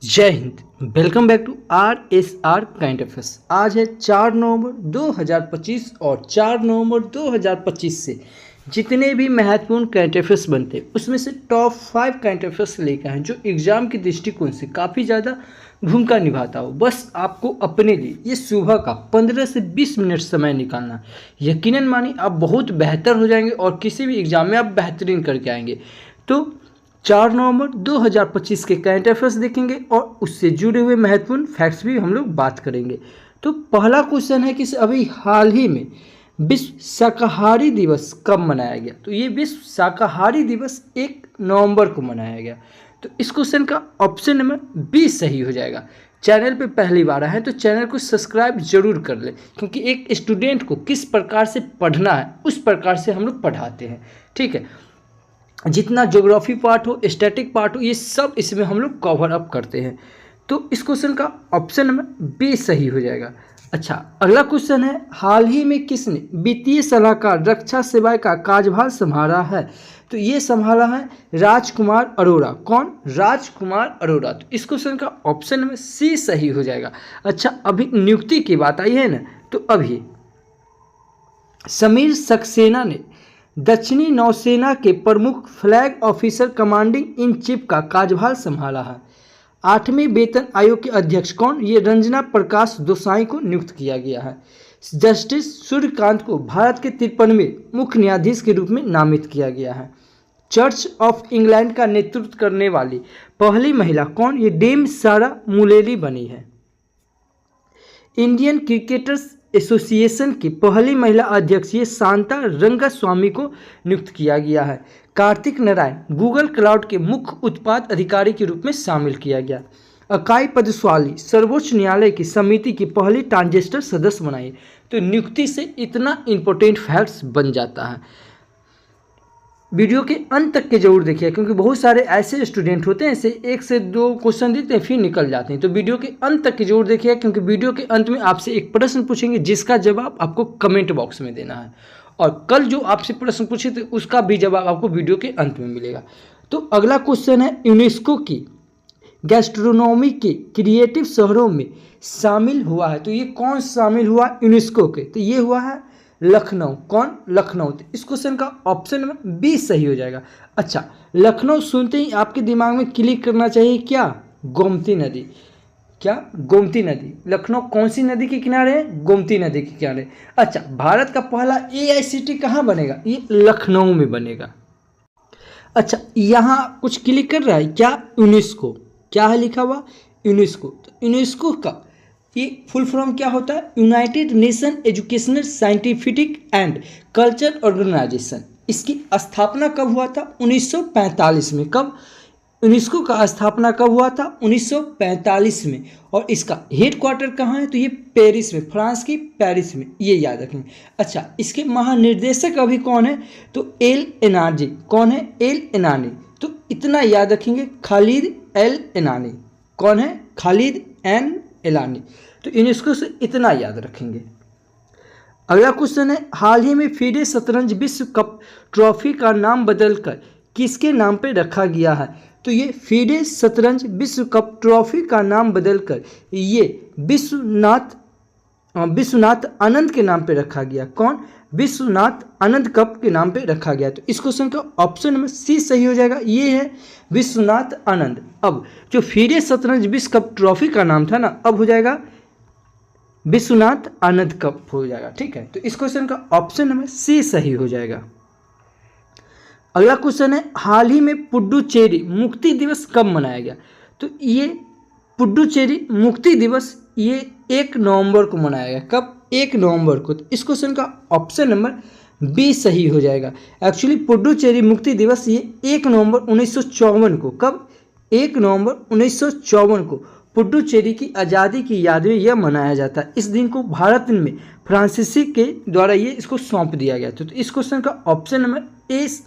जय Hind. Welcome back to RSR kind affairs. आज है 4 नवंबर 2025 और 4 नवंबर 2025 से जितने भी महत्वपूर्ण काइंड अफेयर्स बनते हैं उसमें से टॉप 5 काइंड अफेयर्स लेकर हैं जो एग्जाम के दृष्टिकोण से काफ़ी ज़्यादा भूमिका निभाता हो। बस आपको अपने लिए ये सुबह का 15 से 20 मिनट समय निकालना, यकीनन मानिए आप बहुत बेहतर हो जाएंगे और किसी भी एग्जाम में आप बेहतरीन करके आएंगे। तो 4 नवंबर 2025 के करंट अफेयर्स देखेंगे और उससे जुड़े हुए महत्वपूर्ण फैक्ट्स भी हम लोग बात करेंगे। तो पहला क्वेश्चन है कि अभी हाल ही में विश्व शाकाहारी दिवस कब मनाया गया? तो ये विश्व शाकाहारी दिवस 1 नवंबर को मनाया गया। तो इस क्वेश्चन का ऑप्शन नंबर बी सही हो जाएगा। चैनल पे पहली बार आए हैं तो चैनल को सब्सक्राइब जरूर कर ले, क्योंकि एक स्टूडेंट को किस प्रकार से पढ़ना है उस प्रकार से हम लोग पढ़ाते हैं। ठीक है, जितना ज्योग्राफी पार्ट हो, स्टैटिक पार्ट हो, ये सब इसमें हम लोग कवर अप करते हैं। तो इस क्वेश्चन का ऑप्शन नंबर बी सही हो जाएगा। अच्छा, अगला क्वेश्चन है हाल ही में किसने वित्तीय सलाहकार रक्षा सेवाएं का कार्यभार संभाला है? तो ये संभाला है राजकुमार अरोड़ा। कौन? राजकुमार अरोड़ा। तो इस क्वेश्चन का ऑप्शन नंबर सी सही हो जाएगा। अच्छा, अभी नियुक्ति की बात आई है ना, तो अभी समीर सक्सेना ने दक्षिणी नौसेना के प्रमुख flag officer commanding in chief का कार्यभार संभाला है। 8वें वेतन आयोग के अध्यक्ष कौन? ये रंजना प्रकाश दोसाई को नियुक्त किया गया है। जस्टिस सूर्यकांत को भारत के 53वें मुख्य न्यायाधीश के रूप में नामित किया गया है। चर्च ऑफ इंग्लैंड का नेतृत्व करने वाली पहली महिला कौन? ये डेम सारा मुलेली बनी है। इंडियन क्रिकेटर्स एसोसिएशन की पहली महिला अध्यक्ष ये शांता रंगास्वामी को नियुक्त किया गया है। कार्तिक नारायण गूगल क्लाउड के मुख्य उत्पाद अधिकारी के रूप में शामिल किया गया। अकाई पदस्वाली सर्वोच्च न्यायालय की समिति की पहली ट्रांजिस्टर सदस्य बनाई। तो नियुक्ति से इतना इंपॉर्टेंट फैक्ट्स बन जाता है। वीडियो के अंत तक के जरूर देखिए, क्योंकि बहुत सारे ऐसे स्टूडेंट होते हैं ऐसे 1 से 2 क्वेश्चन देखते हैं फिर निकल जाते हैं। तो वीडियो के अंत तक के जरूर देखिए, क्योंकि वीडियो के अंत में आपसे एक प्रश्न पूछेंगे जिसका जवाब आपको कमेंट बॉक्स में देना है, और कल जो आपसे प्रश्न पूछे थे उसका भी जवाब आपको वीडियो के अंत में मिलेगा। तो अगला क्वेश्चन है यूनेस्को की गैस्ट्रोनॉमी के क्रिएटिव शहरों में शामिल हुआ है। तो ये कौन शामिल हुआ यूनेस्को के? तो ये हुआ है लखनऊ। कौन? लखनऊ। तो इस क्वेश्चन का ऑप्शन में बी सही हो जाएगा। अच्छा, लखनऊ सुनते ही आपके दिमाग में क्लिक करना चाहिए क्या? गोमती नदी। क्या? गोमती नदी। लखनऊ कौन सी नदी के किनारे है? गोमती नदी के किनारे। अच्छा, भारत का पहला AICT कहाँ बनेगा? ये लखनऊ में बनेगा। अच्छा, यहाँ कुछ क्लिक कर रहा है क्या? यूनेस्को। क्या है लिखा हुआ? यूनेस्को। तो यूनेस्को का ये फुल फॉर्म क्या होता है? United Nation Educational Scientific and Culture Organization. इसकी स्थापना कब हुआ था? 1945 में। कब? यूनेस्को का स्थापना कब हुआ था? 1945 में। और इसका हेड क्वार्टर कहाँ है? तो ये पेरिस में, फ्रांस की पेरिस में, ये याद रखेंगे। अच्छा, इसके महानिर्देशक अभी कौन है? तो एल एनानी। कौन है? एल एनानी। तो इतना याद रखेंगे, खालिद एल एनानी। कौन है? खालिद एन एलानी। तो यूनेस्को से इतना याद रखेंगे। अगला क्वेश्चन है हाल ही में फीडे शतरंज विश्व कप ट्रॉफी का नाम बदलकर किसके नाम पे रखा गया है? तो ये फीडे शतरंज विश्व कप ट्रॉफी का नाम बदलकर ये विश्वनाथ आनंद के नाम पे रखा गया। कौन? विश्वनाथ आनंद कप के नाम पे रखा गया। तो इस क्वेश्चन का ऑप्शन नंबर सी सही हो जाएगा। ये है विश्वनाथ आनंद। अब जो फीडे शतरंज विश्व कप ट्रॉफी का नाम था ना, अब हो जाएगा विश्वनाथ आनंद कप हो जाएगा। ठीक है, तो इस क्वेश्चन का ऑप्शन नंबर सी सही हो जाएगा। अगला क्वेश्चन है हाल ही में पुडुचेरी मुक्ति दिवस कब मनाया गया? तो ये पुडुचेरी मुक्ति दिवस ये 1 नवंबर को मनाया गया। कब? 1 नवंबर को। तो इस क्वेश्चन का ऑप्शन नंबर बी सही हो जाएगा। एक्चुअली पुडुचेरी मुक्ति दिवस ये 1 नवंबर 1954 को। कब? 1 नवंबर 1954 को पुडुचेरी की आज़ादी की याद में यह मनाया जाता है। इस दिन को भारत में फ्रांसीसी के द्वारा ये इसको सौंप दिया गया था। तो इस क्वेश्चन का ऑप्शन नंबर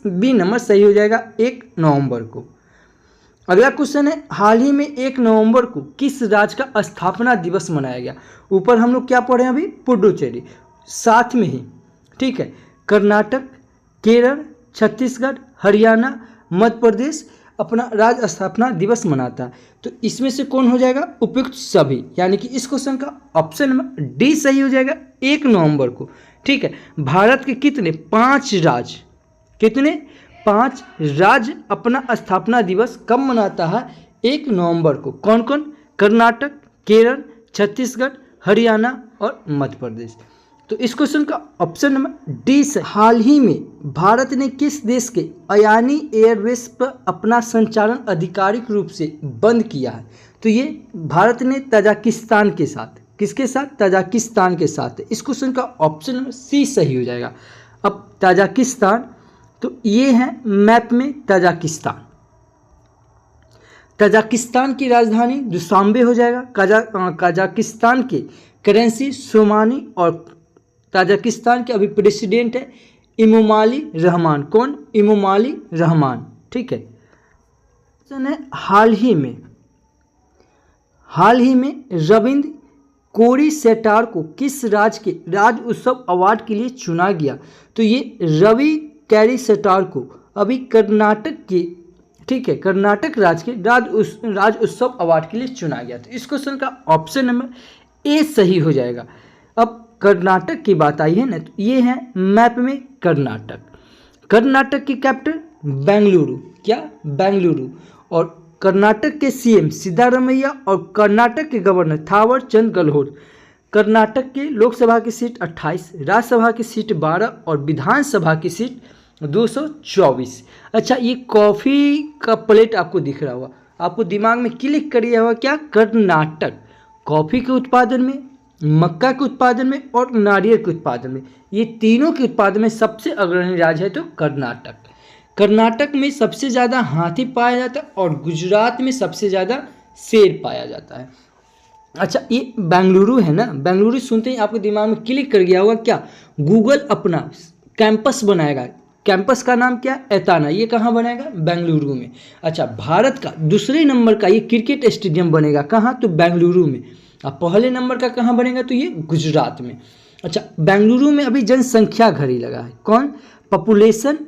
बी नंबर सही हो जाएगा 1 नवंबर को। अगला क्वेश्चन है हाल ही में 1 नवंबर को किस राज्य का स्थापना दिवस मनाया गया? ऊपर हम लोग क्या पढ़े अभी? पुडुचेरी। साथ में ही ठीक है कर्नाटक, केरल, छत्तीसगढ़, हरियाणा, मध्य प्रदेश अपना राज्य स्थापना दिवस मनाता है। तो इसमें से कौन हो जाएगा? उपयुक्त सभी, यानी कि इस क्वेश्चन का ऑप्शन नंबर डी सही हो जाएगा, 1 नवंबर को। ठीक है, भारत के कितने 5 राज्य, कितने 5 राज्य अपना स्थापना दिवस कब मनाता है? 1 नवंबर को। कौन कौन? कर्नाटक, केरल, छत्तीसगढ़, हरियाणा और मध्य प्रदेश। तो इस क्वेश्चन का ऑप्शन नंबर डी से। हाल ही में भारत ने किस देश के अयानी एयरवेज पर अपना संचालन आधिकारिक रूप से बंद किया है? तो ये भारत ने तजाकिस्तान के साथ, किसके साथ? तजाकिस्तान के साथ। इस क्वेश्चन का ऑप्शन नंबर सी सही हो जाएगा। अब तजाकिस्तान, तो ये है मैप में तजाकिस्तान। तजाकिस्तान की राजधानी दुशांबे हो जाएगा। कजाकिस्तान की करेंसी सोमानी और ताजिकिस्तान के अभी प्रेसिडेंट है इमोमाली रहमान। कौन? Emomali Rahmon. ठीक है, हाल ही में रविंद्र कोरी सेटार को किस राज्य के राज्य उत्सव अवार्ड के लिए चुना गया? तो ये रवि कैरी सेटार को अभी कर्नाटक के, ठीक है, कर्नाटक राज्य के राज्य उत्सव अवार्ड के लिए चुना गया। तो इस क्वेश्चन का ऑप्शन नंबर ए सही हो जाएगा। अब कर्नाटक की बात आई है ना, तो ये है मैप में कर्नाटक। कर्नाटक की कैपिटल बेंगलुरु। क्या? बेंगलुरु। और कर्नाटक के सीएम सिद्धारमैया और कर्नाटक के गवर्नर थावर चंद गहलोत। कर्नाटक के लोकसभा की सीट 28, राज्यसभा की सीट 12 और विधानसभा की सीट 224। अच्छा, ये कॉफ़ी का प्लेट आपको दिख रहा होगा, आपको दिमाग में क्लिक करिए होगा क्या? कर्नाटक। कॉफ़ी के उत्पादन में, मक्का के उत्पादन में और नारियल के उत्पादन में, ये तीनों के उत्पादन में सबसे अग्रणी राज्य है तो कर्नाटक। कर्नाटक में सबसे ज़्यादा हाथी पाया जाता है और गुजरात में सबसे ज़्यादा शेर पाया जाता है। अच्छा, ये बेंगलुरु है ना, बेंगलुरु सुनते ही आपके दिमाग में क्लिक कर गया होगा क्या? गूगल अपना कैंपस बनाएगा। कैंपस का नाम क्या? एताना। ये कहाँ बनेगा? बेंगलुरु में। अच्छा, भारत का दूसरे नंबर का ये क्रिकेट स्टेडियम बनेगा कहाँ? तो बेंगलुरु में। अब पहले नंबर का कहाँ बनेगा? तो ये गुजरात में। अच्छा, बेंगलुरु में अभी जनसंख्या घड़ी लगा है। कौन? पॉपुलेशन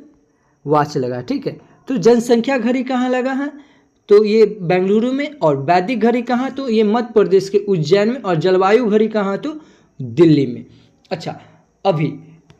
वॉच लगा। ठीक है, तो जनसंख्या घड़ी कहाँ लगा है? तो ये बेंगलुरु में। और वैदिक घड़ी कहाँ? तो ये मध्य प्रदेश के उज्जैन में। और जलवायु घड़ी कहाँ? तो दिल्ली में। अच्छा, अभी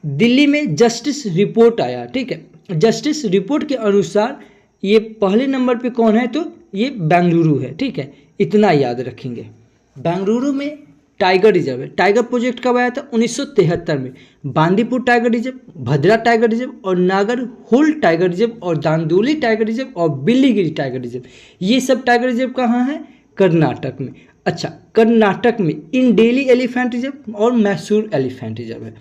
दिल्ली में जस्टिस रिपोर्ट आया। ठीक है, जस्टिस रिपोर्ट के अनुसार ये पहले नंबर पे कौन है? तो ये बेंगलुरु है। ठीक है, इतना याद रखेंगे। बेंगलुरु में टाइगर रिजर्व है। टाइगर प्रोजेक्ट कब आया था? 1973 में। बांदीपुर टाइगर रिजर्व, भद्रा टाइगर रिजर्व और नागर होल टाइगर रिजर्व और दांदोली टाइगर रिजर्व और बिल्लीगिरी टाइगर रिजर्व, ये सब टाइगर रिजर्व कहाँ है? कर्नाटक में। अच्छा, कर्नाटक में इंडेली एलिफेंट रिजर्व और मैसूर एलिफेंट रिजर्व है।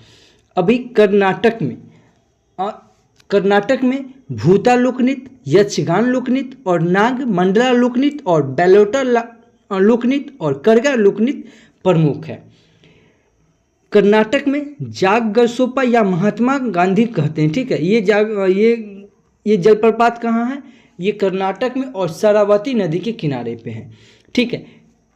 अभी कर्नाटक में भूता लोकनृत्य, यक्षगान लोकनृत्य और नाग मंडला लोकनृत्य और बेलोटा लोकनृत्य और करगा लोकनृत्य प्रमुख है। कर्नाटक में जाग गलसोपा या महात्मा गांधी कहते हैं। ठीक है, ये जलप्रपात कहाँ है? ये कर्नाटक में और शरावती नदी के किनारे पे है। ठीक है,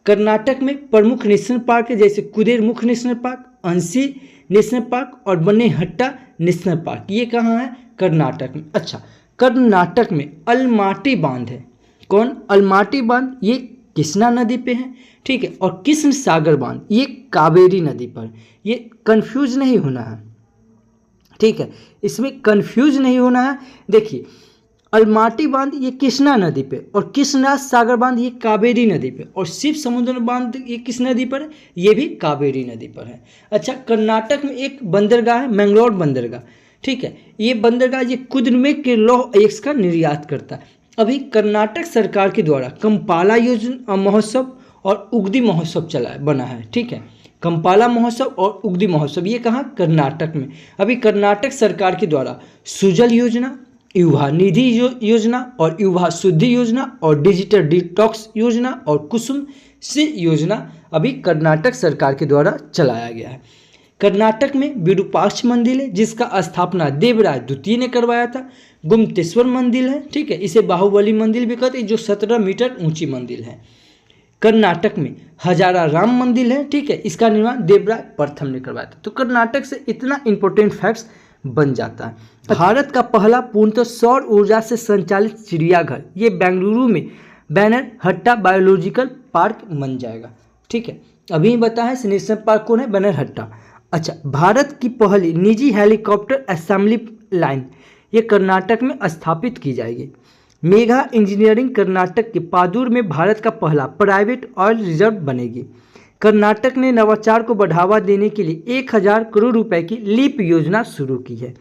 कर्नाटक में प्रमुख नेशनल पार्क है जैसे कुदेरमुख नेशनल पार्क, अंशी नेशनल पार्क और बन्नेहट्टा नेशनल पार्क। ये कहाँ है? कर्नाटक में। अच्छा, कर्नाटक में अलमाटी बांध है। कौन? अलमाटी बांध, ये कृष्णा नदी पे है। ठीक है, और कृष्ण सागर बांध ये कावेरी नदी पर। ये कंफ्यूज नहीं होना है। ठीक है, इसमें कंफ्यूज नहीं होना है। देखिए, अलमाटी बांध ये कृष्णा नदी पे और कृष्णराज सागर बांध ये कावेरी नदी पे और शिव समुद्र बांध ये किस नदी पर है? ये भी कावेरी नदी पर है। अच्छा, कर्नाटक में एक बंदरगाह है, मैंगलोर बंदरगाह। ठीक है, ये बंदरगाह ये कुद्रेमुख के लौह अयस्क का निर्यात करता है। अभी कर्नाटक सरकार के द्वारा कंपाला योजना महोत्सव और उगदी महोत्सव बना है। ठीक है, कंपाला महोत्सव और उगदी महोत्सव ये कहाँ? कर्नाटक में। अभी कर्नाटक सरकार के द्वारा सुजल योजना, युवा निधि योजना और युवा शुद्धि योजना और डिजिटल डिटॉक्स योजना और कुसुम से योजना अभी कर्नाटक सरकार के द्वारा चलाया गया है। कर्नाटक में विरूपाक्ष मंदिर है जिसका स्थापना देवराय द्वितीय ने करवाया था। गुम्तेश्वर मंदिर है। ठीक है, इसे बाहुबली मंदिर भी कहते हैं, जो 17 मीटर ऊंची मंदिर है। कर्नाटक में हजारा राम मंदिर है। ठीक है, इसका निर्माण देवराय प्रथम ने करवाया था। तो कर्नाटक से इतना इंपॉर्टेंट फैक्ट्स बन जाता है। भारत का पहला पूर्णतः सौर ऊर्जा से संचालित चिड़ियाघर ये बेंगलुरु में बैनरहट्टा बायोलॉजिकल पार्क बन जाएगा। ठीक है, अभी बता है नेशनल पार्क कौन है, बैनरहट्टा। अच्छा, भारत की पहली निजी हेलीकॉप्टर असेंबली लाइन ये कर्नाटक में स्थापित की जाएगी। मेगा इंजीनियरिंग कर्नाटक के पादुर में भारत का पहला प्राइवेट ऑयल रिजर्व बनेगी। कर्नाटक ने नवाचार को बढ़ावा देने के लिए 1000 करोड़ रुपए की लीप योजना शुरू की है।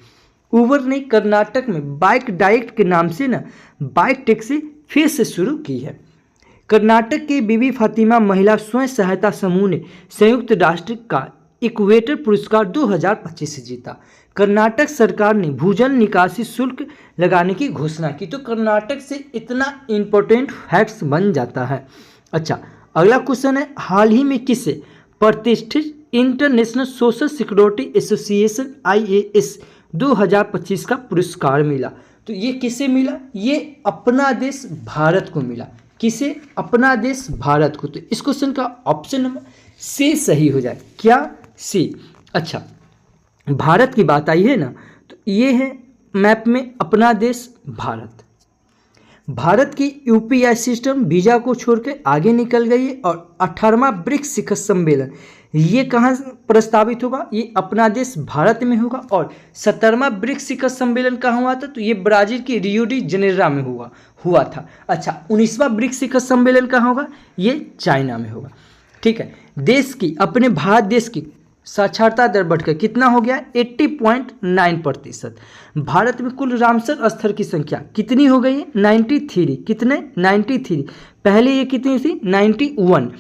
उबर ने कर्नाटक में बाइक डाइट के नाम से बाइक टैक्सी फिर से शुरू की है। कर्नाटक के बीबी फातिमा महिला स्वयं सहायता समूह ने संयुक्त राष्ट्र का इक्वेटर पुरस्कार 2025 से जीता। कर्नाटक सरकार ने भूजल निकासी शुल्क लगाने की घोषणा की। तो कर्नाटक से इतना इम्पोर्टेंट फैक्ट्स बन जाता है। अच्छा, अगला क्वेश्चन है, हाल ही में किसे प्रतिष्ठित international social security association IAS 2025 का पुरस्कार मिला? तो ये किसे मिला? ये अपना देश भारत को मिला। किसे? अपना देश भारत को। तो इस क्वेश्चन का ऑप्शन नंबर सी सही हो जाए। क्या? सी। अच्छा, भारत की बात आई है ना, तो ये है मैप में अपना देश भारत। भारत की UPI सिस्टम वीजा को छोड़कर आगे निकल गई है और 18वां ब्रिक्स शिखर सम्मेलन ये कहाँ प्रस्तावित होगा? ये अपना देश भारत में होगा। और 17वां ब्रिक्स शिखर सम्मेलन कहाँ हुआ था? तो ये ब्राजील की रियो डी जनेरो में हुआ था। अच्छा, 19वां ब्रिक्स शिखर सम्मेलन कहाँ होगा? ये चाइना में होगा। ठीक है, देश की अपने भारत देश की साक्षरता दर बढ़कर कितना हो गया? 80.9%। भारत में कुल रामसर स्थल की संख्या कितनी हो गई है? 93। कितने? 93। पहले ये कितनी थी? 91।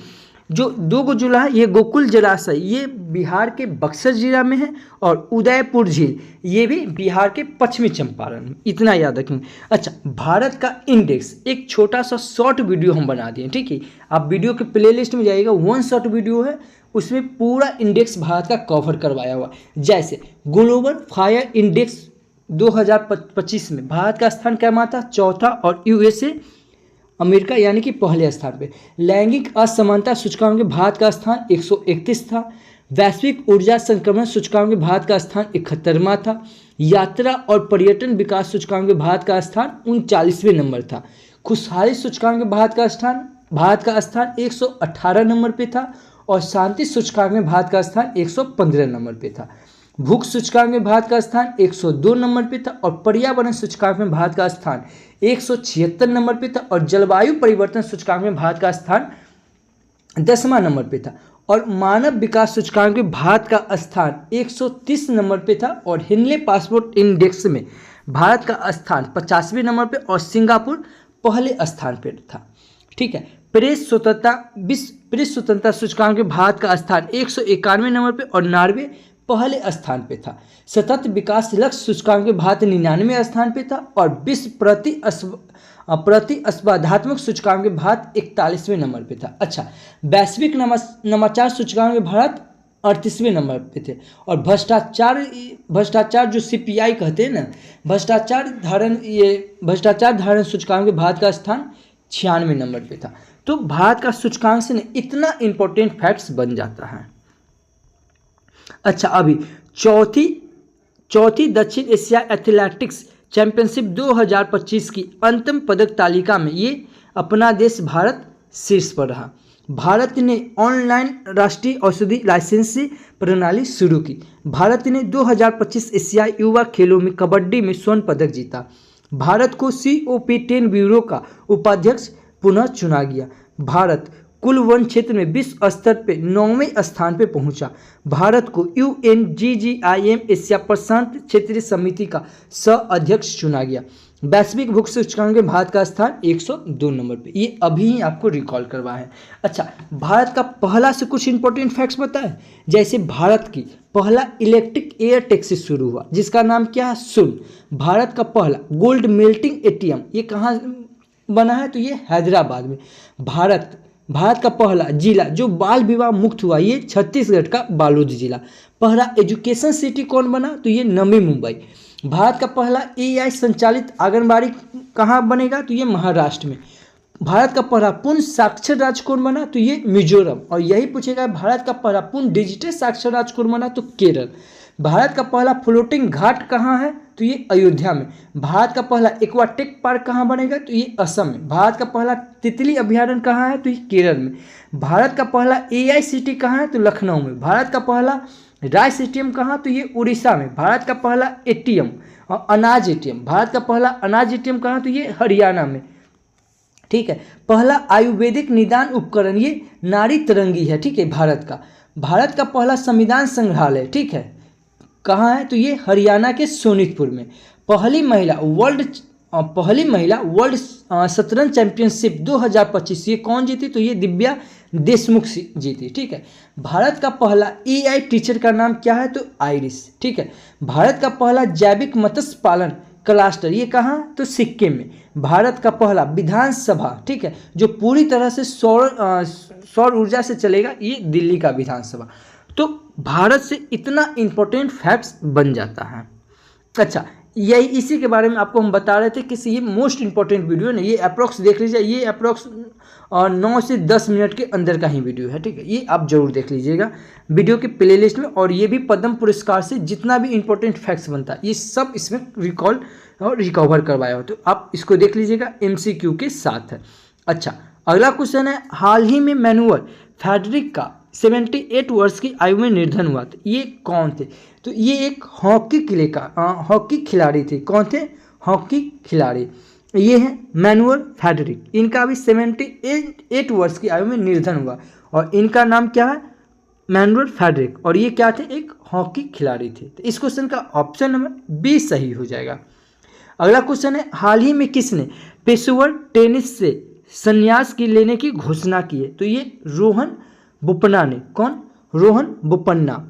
जो 2 गो जिला है, ये गोकुल जलाशय ये बिहार के बक्सर जिला में है और उदयपुर झील ये भी बिहार के पश्चिमी चंपारण में। इतना याद रखेंगे। अच्छा, भारत का इंडेक्स एक छोटा सा शॉर्ट वीडियो हम बना दिए। ठीक है, आप वीडियो के प्लेलिस्ट में जाइएगा, 1 शॉर्ट वीडियो है, उसमें पूरा इंडेक्स भारत का कवर करवाया हुआ। जैसे ग्लोबल फायर इंडेक्स 2025 में भारत का स्थान क्या था? चौथा। और USA अमेरिका यानी कि पहले स्थान पे। लैंगिक असमानता सूचकांक में भारत का स्थान 131 था। वैश्विक ऊर्जा संक्रमण सूचकांक में भारत का स्थान 71वां था। यात्रा और पर्यटन विकास सूचकांक में भारत का स्थान 39वें नंबर था। खुशहाली सूचकांक में भारत का स्थान 118 नंबर पे था। और शांति सूचकांक में भारत का स्थान 115 नंबर पे था। भूख सूचकांक में भारत का स्थान 102 नंबर पे था। और पर्यावरण सूचकांक में भारत का स्थान 176 नंबर पे था। और जलवायु परिवर्तन सूचकांक में भारत का स्थान 10वां नंबर पे था। और मानव विकास सूचकांक में भारत का स्थान 130 नंबर पे था। और हिनले पासपोर्ट इंडेक्स में भारत का स्थान 50वें नंबर पे और सिंगापुर पहले स्थान पे था। ठीक है, प्रेस स्वतंत्रता सूचकांक में भारत का स्थान 191 नंबर पे और नॉर्वे पहले स्थान पे था। सतत विकास लक्ष्य सूचकांक में भारत 99वें स्थान पे था। और विश्व प्रतिस्पर्धात्मक सूचकांक में भारत 41वें नंबर पे था। अच्छा, वैश्विक नवाचार सूचकांक में भारत 38वें नंबर पे थे। और भ्रष्टाचार जो CPI कहते हैं ना, भ्रष्टाचार धारण सूचकांक में भारत का स्थान 96वें नंबर पे था। तो भारत का सूचकांक से इतना इंपॉर्टेंट फैक्ट्स बन जाता है। अच्छा, अभी चौथी दक्षिण एशिया एथलेटिक्स चैंपियनशिप 2025 की अंतिम पदक तालिका में ये अपना देश भारत शीर्ष पर रहा। भारत ने ऑनलाइन राष्ट्रीय औषधि लाइसेंसी प्रणाली शुरू की। भारत ने 2025 एशियाई युवा खेलों में कबड्डी में स्वर्ण पदक जीता। भारत को COP10 ब्यूरो का उपाध्यक्ष पुनः चुना गया। भारत कुल वन क्षेत्र में विश्व स्तर पे 9वें स्थान पे पहुंचा। भारत को UNGGIM एशिया प्रशांत क्षेत्रीय समिति का सह अध्यक्ष चुना गया। वैश्विक भूख सूचकांक में भारत का स्थान 102 नंबर पे। ये अभी ही आपको रिकॉल करवा है। अच्छा, भारत का पहला से कुछ इंपॉर्टेंट फैक्ट्स पता है? जैसे भारत की पहला इलेक्ट्रिक एयर टैक्सी शुरू हुआ जिसका नाम क्या है? शून्य। भारत का पहला गोल्ड मेल्टिंग ATM ये कहाँ बना है? तो ये हैदराबाद में। भारत का पहला जिला जो बाल विवाह मुक्त हुआ ये छत्तीसगढ़ का बालोद जिला। पहला एजुकेशन सिटी कौन बना? तो ये नवी मुंबई। भारत का पहला AI संचालित आंगनबाड़ी कहाँ बनेगा? तो ये महाराष्ट्र में। भारत का पहला पूर्ण साक्षर राज्य कौन बना? तो ये मिजोरम। और यही पूछेगा भारत का पहला पूर्ण डिजिटल साक्षर राज्य कौन बना? तो केरल। भारत का पहला फ्लोटिंग घाट कहाँ है? तो ये अयोध्या में। भारत का पहला एक्वाटिक पार्क कहाँ बनेगा? तो ये असम में। भारत का पहला तितली अभयारण्य कहाँ है? तो ये केरल में। भारत का पहला AI सिटी कहाँ है? तो लखनऊ में। भारत का पहला राइस ATM कहाँ? तो ये उड़ीसा में। भारत का पहला ATM और अनाज ATM, भारत का पहला अनाज ATM कहाँ? तो ये हरियाणा में। ठीक है। पहला आयुर्वेदिक निदान उपकरण ये नाड़ी तरंगी है। ठीक है, भारत का पहला संविधान संग्रहालय, ठीक है, कहाँ है? तो ये हरियाणा के सोनीतपुर में। पहली महिला वर्ल्ड शतरंज चैंपियनशिप 2025 ये कौन जीती? तो ये दिव्या देशमुख जीती। ठीक है। भारत का पहला AI टीचर का नाम क्या है? तो आइरिस। ठीक है। भारत का पहला जैविक मत्स्य पालन क्लस्टर ये कहाँ? तो सिक्किम में। भारत का पहला विधानसभा, ठीक है, जो पूरी तरह से सौर ऊर्जा से चलेगा, ये दिल्ली का विधानसभा। तो भारत से इतना इंपॉर्टेंट फैक्ट्स बन जाता है। अच्छा, यही इसी के बारे में आपको हम बता रहे थे कि ये मोस्ट इंपॉर्टेंट वीडियो है। ये अप्रॉक्स देख लीजिए, ये अप्रॉक्स 9 से 10 मिनट के अंदर का ही वीडियो है। ठीक है, ये आप जरूर देख लीजिएगा वीडियो के प्लेलिस्ट में। और ये भी पद्म पुरस्कार से जितना भी इंपॉर्टेंट फैक्ट्स बनता है ये सब इसमें रिकॉल और रिकवर करवाया हो, तो आप इसको देख लीजिएगा, MCQ के साथ है। अच्छा, अगला क्वेश्चन है, हाल ही में मैनुअल फ्रेडरिक का 78 वर्ष की आयु में निधन हुआ, तो ये कौन थे? तो ये एक हॉकी खिलाड़ी थे। कौन थे? हॉकी खिलाड़ी। ये हैं मैनुअल फ्रेडरिक। इनका अभी 78 वर्ष की आयु में निधन हुआ और इनका नाम क्या है? Manuel Frederick. और ये क्या थे? एक हॉकी खिलाड़ी थे। तो इस क्वेश्चन का ऑप्शन नंबर B सही हो जाएगा। अगला क्वेश्चन है, हाल ही में किसने पेशेवर टेनिस से संन्यास की लेने की घोषणा की है? तो ये रोहन बोपन्ना ने। कौन? रोहन बोपन्ना।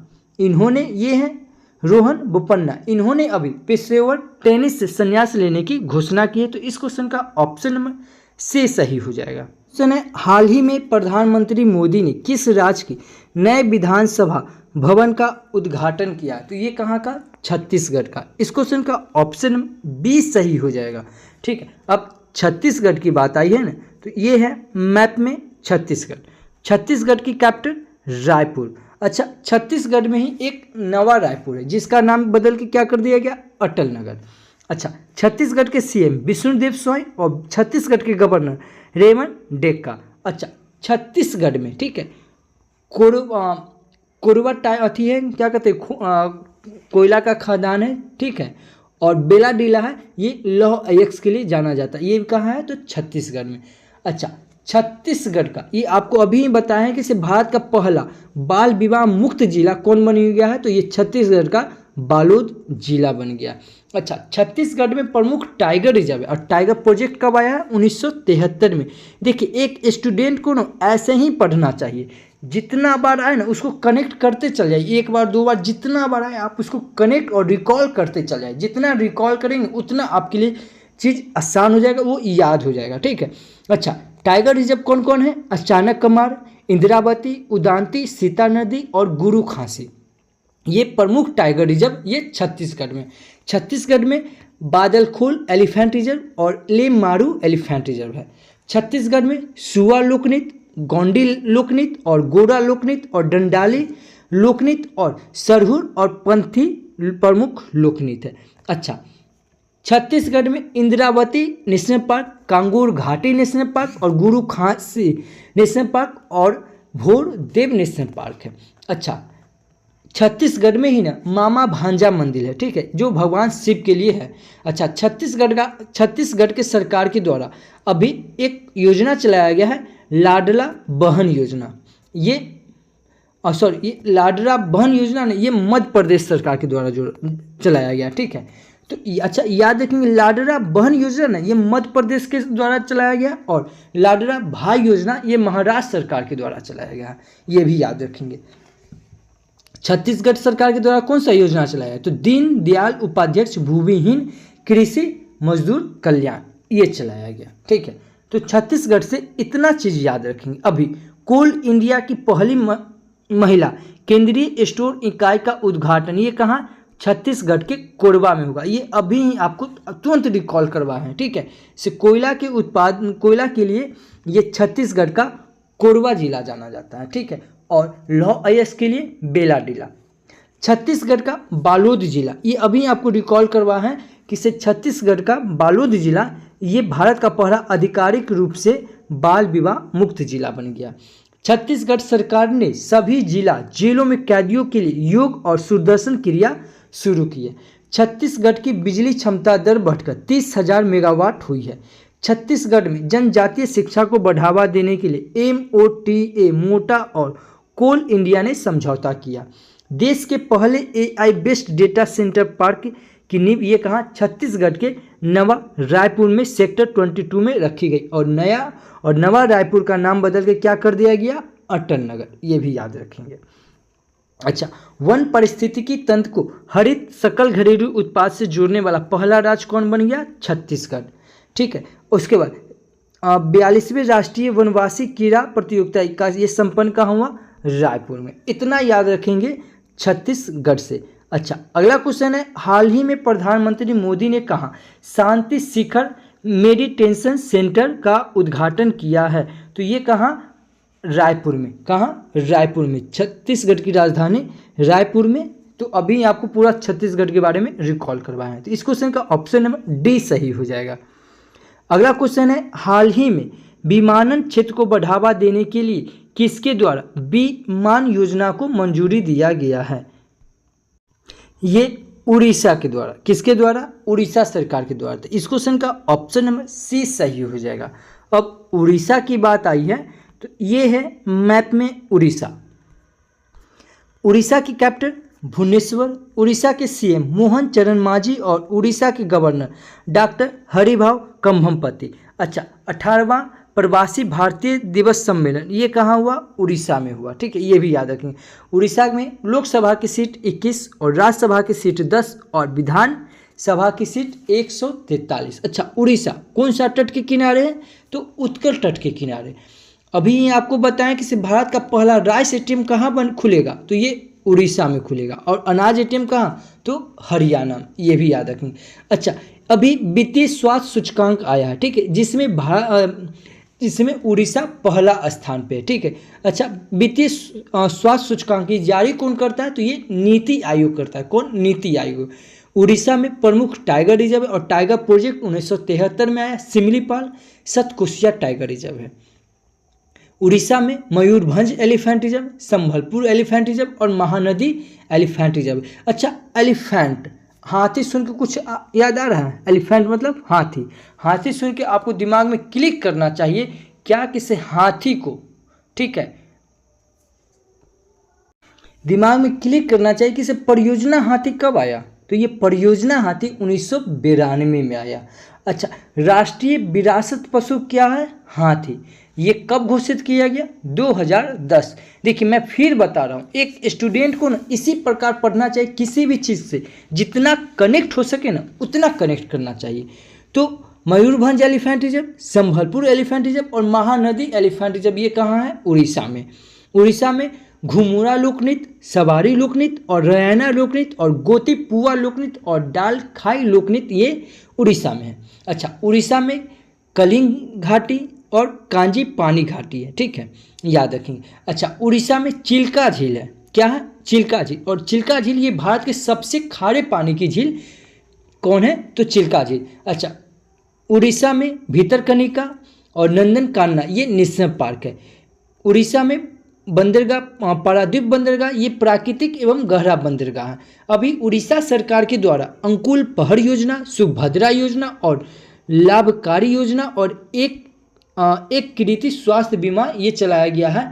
इन्होंने अभी पेशेवर टेनिस से संन्यास लेने की घोषणा की है। तो इस क्वेश्चन का ऑप्शन नंबर C सही हो जाएगा। क्वेश्चन है, हाल ही में प्रधानमंत्री मोदी ने किस राज्य की नए विधानसभा भवन का उद्घाटन किया? तो ये कहाँ का? छत्तीसगढ़ का। इस क्वेश्चन का ऑप्शन B सही हो जाएगा। ठीक है, अब छत्तीसगढ़ की बात आई है ना, तो ये है मैप में छत्तीसगढ़ की कैपिटल रायपुर। अच्छा, छत्तीसगढ़ में ही एक नवा रायपुर है जिसका नाम बदल के क्या कर दिया गया? अटल नगर। अच्छा, छत्तीसगढ़ के CM विष्णुदेव साय और छत्तीसगढ़ के गवर्नर रेमंड डेक्का। अच्छा, छत्तीसगढ़ में, ठीक है, कोरबा अथी है, क्या कहते हैं, कोयला का खदान है। ठीक है, और बेलाडीला है, ये लौह अयस्क के लिए जाना जाता है। ये कहाँ है? तो छत्तीसगढ़ में। अच्छा, छत्तीसगढ़ का ये आपको अभी बताया है कि इसे भारत का पहला बाल विवाह मुक्त जिला कौन बन गया है? तो ये छत्तीसगढ़ का बालोद जिला बन गया। अच्छा, छत्तीसगढ़ में प्रमुख टाइगर रिजर्व है और टाइगर प्रोजेक्ट कब आया है? 1973 में। देखिए, एक स्टूडेंट को ना ऐसे ही पढ़ना चाहिए, जितना बार आए ना उसको कनेक्ट करते चल जाए। एक बार, दो बार, जितना बार आए आप उसको कनेक्ट और रिकॉल करते चल जाए। जितना रिकॉल करेंगे उतना आपके लिए चीज़ आसान हो जाएगा, वो याद हो जाएगा। ठीक है। अच्छा, टाइगर रिजर्व कौन कौन है? अचानक कमार, इंदिरावती, उदांती, सीता नदी और गुरु खांसी। ये प्रमुख टाइगर रिजर्व ये छत्तीसगढ़ में बादलखोल एलिफेंट रिजर्व और लेमारू एलिफेंट रिजर्व है। छत्तीसगढ़ में सुआ लोकनृत्य, गोंडी लोकनृत्य और गोरा लोकनृत्य और डंडाली लोकनृत्य और सरहुर और पंथी प्रमुख लोकनृत्य है। अच्छा, छत्तीसगढ़ में इंदिरावती नेशनल पार्क, कांगूर घाटी नेशनल पार्क और गुरु खांसी नेशनल पार्क और भोर देव नेशनल पार्क है। अच्छा, छत्तीसगढ़ में ही ना मामा भांजा मंदिर है, ठीक है, जो भगवान शिव के लिए है। अच्छा, छत्तीसगढ़ के सरकार के द्वारा अभी एक योजना चलाया गया है, लाडला बहन योजना। ये लाडला बहन योजना ने ये मध्य प्रदेश सरकार के द्वारा जो चलाया गया, ठीक है। तो अच्छा याद रखेंगे, लाडला बहन योजना ना ये मध्य प्रदेश के द्वारा चलाया गया और लाडला भाई योजना ये महाराष्ट्र सरकार के द्वारा चलाया गया, ये भी याद रखेंगे। छत्तीसगढ़ सरकार के द्वारा कौन सा योजना चलाया है? तो दीन दयाल उपाध्याय भूमिहीन कृषि मजदूर कल्याण ये चलाया गया, ठीक है। तो छत्तीसगढ़ से इतना चीज याद रखेंगे। अभी कोल इंडिया की पहली महिला केंद्रीय स्टोर इकाई का उद्घाटन ये कहाँ? छत्तीसगढ़ के कोरबा में होगा। ये अभी ही आपको तुरंत रिकॉल करवाए हैं, ठीक है। से कोयला के लिए ये छत्तीसगढ़ का कोरबा जिला जाना जाता है, ठीक है। और लौह अयस्क के लिए बेलाडीला। छत्तीसगढ़ का बालोद जिला, ये अभी आपको रिकॉल करवा है कि से छत्तीसगढ़ का बालोद जिला ये भारत का पहला आधिकारिक रूप से बाल विवाह मुक्त जिला बन गया। छत्तीसगढ़ सरकार ने सभी जिला जेलों में कैदियों के लिए योग और सुदर्शन क्रिया शुरू की है। छत्तीसगढ़ की बिजली क्षमता दर बढ़कर 30,000 मेगावाट हुई है। छत्तीसगढ़ में जनजातीय शिक्षा को बढ़ावा देने के लिए MOTA मोटा और कोल इंडिया ने समझौता किया। देश के पहले AI based data centre park की नींव ये कहाँ, छत्तीसगढ़ के नवा रायपुर में सेक्टर 22 में रखी गई और नवा रायपुर का नाम बदल के क्या कर दिया गया, अटल नगर, ये भी याद रखेंगे। अच्छा, वन पारिस्थितिकी तंत्र को हरित सकल घरेलू उत्पाद से जोड़ने वाला पहला राज्य कौन बन गया, छत्तीसगढ़। ठीक है, उसके बाद 42वें राष्ट्रीय वनवासी क्रीड़ा प्रतियोगिता का ये संपन्न कहाँ हुआ, रायपुर में। इतना याद रखेंगे छत्तीसगढ़ से। अच्छा, अगला क्वेश्चन है, हाल ही में प्रधानमंत्री मोदी ने कहा शांति शिखर मेडिटेशन सेंटर का उद्घाटन किया है, तो ये कहाँ, रायपुर में। कहाँ, रायपुर में, छत्तीसगढ़ की राजधानी रायपुर में। तो अभी आपको पूरा छत्तीसगढ़ के बारे में रिकॉल करवाया है, तो इस क्वेश्चन का ऑप्शन नंबर डी सही हो जाएगा। अगला क्वेश्चन है, हाल ही में विमानन क्षेत्र को बढ़ावा देने के लिए किसके द्वारा विमान योजना को मंजूरी दिया गया है, ये उड़ीसा के द्वारा। किसके द्वारा, उड़ीसा सरकार के द्वारा। तो इस क्वेश्चन का ऑप्शन नंबर सी सही हो जाएगा। अब उड़ीसा की बात आई है तो ये है मैप में उड़ीसा। उड़ीसा की कैपिटल भुवनेश्वर, उड़ीसा के CM मोहन चरण मांझी और उड़ीसा के गवर्नर डॉक्टर हरिभाऊ कंभमपति। अच्छा, 18वां प्रवासी भारतीय दिवस सम्मेलन ये कहाँ हुआ, उड़ीसा में हुआ। ठीक है, ये भी याद रखेंगे। उड़ीसा में लोकसभा की सीट 21 और राज्यसभा की सीट 10 और विधान सभा की सीट 143। अच्छा, उड़ीसा कौन सा तट के किनारे है, तो उत्कल तट के किनारे। अभी आपको बताएं कि भारत का पहला राइस ATM कहाँ खुलेगा, तो ये उड़ीसा में खुलेगा। और अनाज ATM कहाँ, तो हरियाणा, ये भी याद रखेंगे। अच्छा, अभी वित्तीय स्वास्थ्य सूचकांक आया है, ठीक है, जिसमें उड़ीसा पहला स्थान पे है। ठीक है, अच्छा, वित्तीय स्वास्थ्य सूचकांक की जारी कौन करता है, तो ये नीति आयोग करता है। कौन, नीति आयोग। उड़ीसा में प्रमुख टाइगर रिजर्व है और टाइगर प्रोजेक्ट 1973 में आया। सिमलीपाल सतकोशिया टाइगर रिजर्व है। उड़ीसा में Mayurbhanj elephant reserve, Sambalpur elephant reserve और महानदी एलिफेंट रिजर्व। अच्छा, एलिफेंट, हाथी सुन के कुछ याद आ रहा है, एलिफेंट मतलब हाथी। हाथी सुन के आपको दिमाग में क्लिक करना चाहिए क्या, किसे, हाथी को। ठीक है, दिमाग में क्लिक करना चाहिए कि परियोजना हाथी कब आया, तो ये परियोजना हाथी 1992 में आया। अच्छा, राष्ट्रीय विरासत पशु क्या है, हाथी। ये कब घोषित किया गया, 2010। देखिए मैं फिर बता रहा हूँ, एक स्टूडेंट को ना इसी प्रकार पढ़ना चाहिए, किसी भी चीज़ से जितना कनेक्ट हो सके ना उतना कनेक्ट करना चाहिए। तो Mayurbhanj elephant reserve, Sambalpur elephant reserve और महानदी एलिफेंट रिजर्व ये कहाँ है, उड़ीसा में। उड़ीसा में घुमुरा लोकनृत्य, सवारी लोकनृत्य और रैना लोकनृत्य और गोतीपुआ लोकनृत्य और डाल खाई लोकनृत्य ये उड़ीसा में है। अच्छा, उड़ीसा में कलिंग घाटी और कांजी पानी घाटी है। ठीक है, याद रखेंगे। अच्छा, उड़ीसा में चिल्का झील है, क्या है, चिल्का झील। और चिल्का झील ये भारत के सबसे खारे पानी की झील कौन है, तो चिल्का झील। अच्छा, उड़ीसा में भितरकनिका और नंदनकानना ये नेशनल पार्क है। उड़ीसा में बंदरगाह, पारादीप बंदरगाह ये प्राकृतिक एवं गहरा बंदरगाह है। अभी उड़ीसा सरकार के द्वारा अंकुल पहर योजना, सुभद्रा योजना और लाभकारी योजना और एक कृति स्वास्थ्य बीमा ये चलाया गया है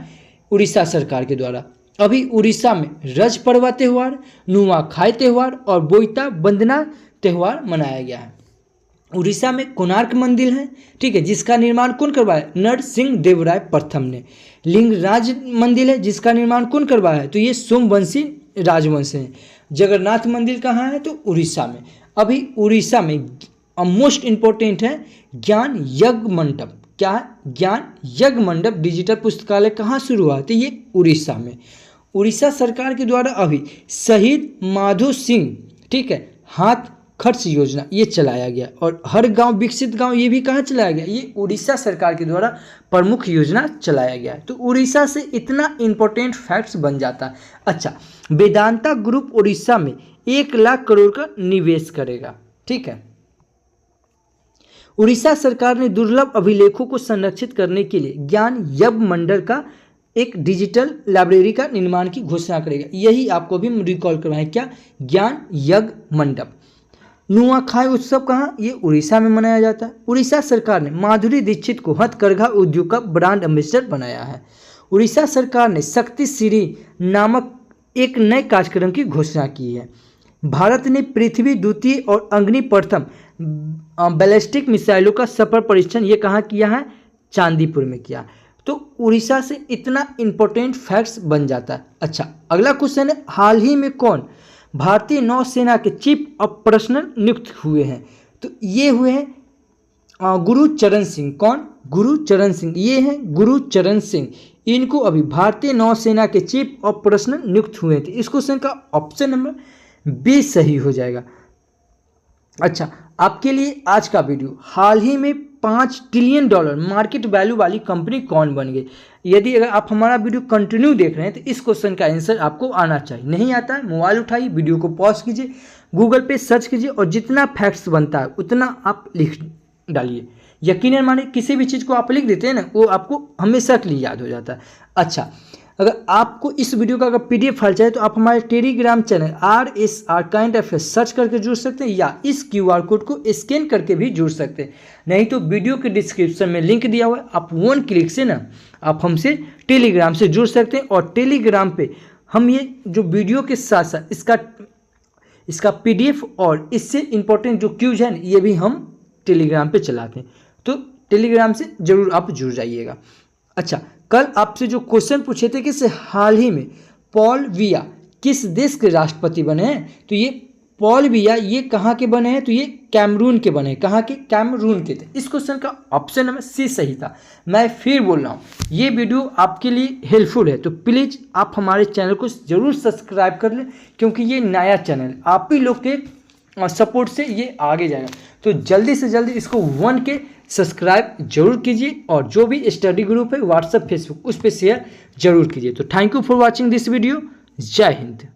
उड़ीसा सरकार के द्वारा। अभी उड़ीसा में रज पर्वा त्यौहार, नुआखाई त्यौहार और बोईता वंदना त्यौहार मनाया गया है। उड़ीसा में कोणार्क मंदिर है, ठीक है, जिसका निर्माण कौन करवाया, नरसिंह देव राय प्रथम ने। लिंगराज मंदिर है जिसका निर्माण कौन करवाया है, तो ये सोमवंशी राजवंश है। जगन्नाथ मंदिर कहाँ है, तो उड़ीसा में। अभी उड़ीसा में मोस्ट इम्पोर्टेंट है ज्ञान यज्ञ मंडप, क्या है, ज्ञान यज्ञ मंडप डिजिटल पुस्तकालय कहाँ शुरू हुआ, तो ये उड़ीसा में। उड़ीसा सरकार के द्वारा अभी शहीद माधो सिंह, ठीक है, हाथ खर्च योजना ये चलाया गया। और हर गांव विकसित गांव ये भी कहाँ चलाया गया, ये उड़ीसा सरकार के द्वारा प्रमुख योजना चलाया गया है। तो उड़ीसा से इतना इंपॉर्टेंट फैक्ट्स बन जाता है। अच्छा, वेदांता ग्रुप उड़ीसा में 1 लाख करोड़ का निवेश करेगा। ठीक है, उड़ीसा सरकार ने दुर्लभ अभिलेखों को संरक्षित करने के लिए ज्ञान यज्ञ मंडल का एक डिजिटल लाइब्रेरी का निर्माण की घोषणा करेगा। यही आपको भी रिकॉल करवाएं, क्या, ज्ञान यज्ञ मंडप। नुआखाई उत्सव कहाँ, ये उड़ीसा में मनाया जाता है। उड़ीसा सरकार ने माधुरी दीक्षित को हथकरघा उद्योग का ब्रांड एम्बेसडर बनाया है। उड़ीसा सरकार ने शक्ति सीढ़ी नामक एक नए कार्यक्रम की घोषणा की है। भारत ने पृथ्वी द्वितीय और अग्नि प्रथम बैलिस्टिक मिसाइलों का सफल परीक्षण ये कहाँ किया है, चांदीपुर में किया। तो उड़ीसा से इतना इंपॉर्टेंट फैक्ट्स बन जाता है। अच्छा, अगला क्वेश्चन है, हाल ही में कौन भारतीय नौसेना के चीफ ऑपरेशनल नियुक्त हुए हैं। तो ये हुए हैं गुरुचरण सिंह। कौन, गुरुचरण सिंह, ये हैं गुरुचरण सिंह। इनको अभी भारतीय नौसेना के चीफ ऑपरेशनल नियुक्त हुए थे। इस क्वेश्चन का ऑप्शन नंबर बी सही हो जाएगा। अच्छा, आपके लिए आज का वीडियो, हाल ही में $5 ट्रिलियन मार्केट वैल्यू वाली कंपनी कौन बन गई। यदि अगर आप हमारा वीडियो कंटिन्यू देख रहे हैं तो इस क्वेश्चन का आंसर आपको आना चाहिए। नहीं आता है, मोबाइल उठाइए, वीडियो को पॉज कीजिए, गूगल पे सर्च कीजिए और जितना फैक्ट्स बनता है उतना आप लिख डालिए। यकीनन मानिए, किसी भी चीज़ को आप लिख देते हैं ना, वो आपको हमेशा के लिए याद हो जाता है। अच्छा, अगर आपको इस वीडियो का अगर PDF फाइल चाहिए तो आप हमारे Telegram channel RSR current affairs search करके जुड़ सकते हैं, या इस QR कोड को स्कैन करके भी जुड़ सकते हैं। नहीं तो वीडियो के डिस्क्रिप्शन में लिंक दिया हुआ है, आप 1 क्लिक से ना आप हमसे टेलीग्राम से जुड़ सकते हैं। और टेलीग्राम पे हम ये जो वीडियो के साथ साथ इसका PDF और इससे इम्पोर्टेंट जो क्यूज है ये भी हम टेलीग्राम पे चलाते हैं। तो टेलीग्राम से जरूर आप जुड़ जाइएगा। अच्छा, कल आपसे जो क्वेश्चन पूछे थे कि हाल ही में पॉल बिया किस देश के राष्ट्रपति बने हैं, तो ये पॉल बिया ये कहाँ के बने हैं, तो ये कैमरून के बने हैं। कहाँ के, कैमरून के थे। इस क्वेश्चन का ऑप्शन नंबर सी सही था। मैं फिर बोल रहा हूँ, ये वीडियो आपके लिए हेल्पफुल है तो प्लीज़ आप हमारे चैनल को ज़रूर सब्सक्राइब कर लें, क्योंकि ये नया चैनल आप ही लोग के सपोर्ट से ये आगे जाएगा। तो जल्दी से जल्दी इसको 1 के सब्सक्राइब जरूर कीजिए, और जो भी स्टडी ग्रुप है व्हाट्सएप फेसबुक उस पर शेयर जरूर कीजिए। तो thank you for watching this video. जय हिंद।